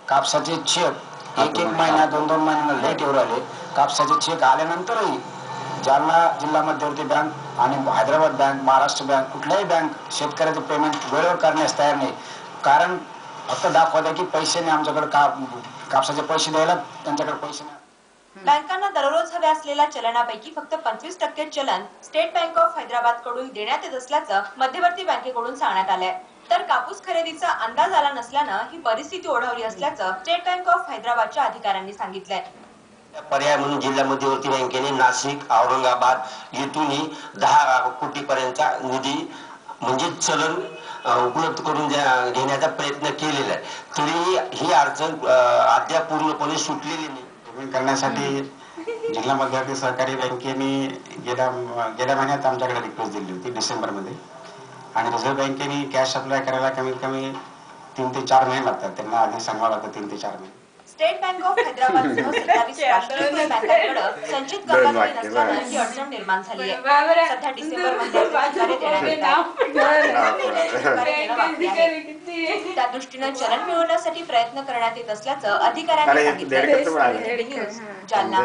कापसाचे चेक एक महिना 2 महिन्यांना लेट येऊ राहिले. कापसाचे चेक आल्यानंतरही जालना जिल्हा मध्यवर्ती बँक आणि हैदराबाद बँक, महाराष्ट्र बँक, कुठल्याही बँक शेतकऱ्याचे पेमेंट वेळेवर करण्यास तयार नाही. कारण फक्त दाखवता की पैसे नाही आमच्याकडे, कापसाचे पैसे द्यायला त्यांच्याकडे पैसे नाही. बँकांना दररोज हवे असलेल्या चलनापैकी फक्त 25% चलन स्टेट बँक ऑफ हैदराबाद कडून देण्यात येत असल्याचं मध्यवर्ती बँकेकडून सांगण्यात आलंय. तर कापूस खरेदीचा अंदाज आला नसल्यानं ही परिस्थिती ओढवली असल्याचं स्टेट बँक ऑफ हैदराबादच्या अधिकाऱ्यांनी सांगितलंय. पर्याय म्हणून जिल्हा मध्यवर्ती बँकेने नाशिक, औरंगाबाद येथूनही 10 कोटीपर्यंतचा निधी म्हणजे चलन उपलब्ध करून घेण्याचा प्रयत्न केलेला आहे. तरी ही अडचण अद्याप पूर्णपणे सुटलेली नाही. पेमेंट करण्यासाठी जिल्हा मध्यवर्ती सहकारी बँकेने गेल्या महिन्यात आमच्याकडे रिक्वेस्ट दिली होती डिसेंबरमध्ये, आणि रिझर्व्ह बँकेने कॅश अप्लाय करायला कमीत कमी 3 ते 4 महिने लागतात. त्यांना आधी सांगावं लागतं 3 ते 4 महिने. स्टेट बँक ऑफ हैदराबादसह 27 राष्ट्रीयकृत बँकांकडे संचित कपात नसल्यानं ही अडचण निर्माण झाली आहे. सध्या डिसेंबरमध्ये त्या दृष्टीनं चलन मिळवण्यासाठी प्रयत्न करण्यात येत असल्याचं अधिकाऱ्यांनी सांगितलं. जालना.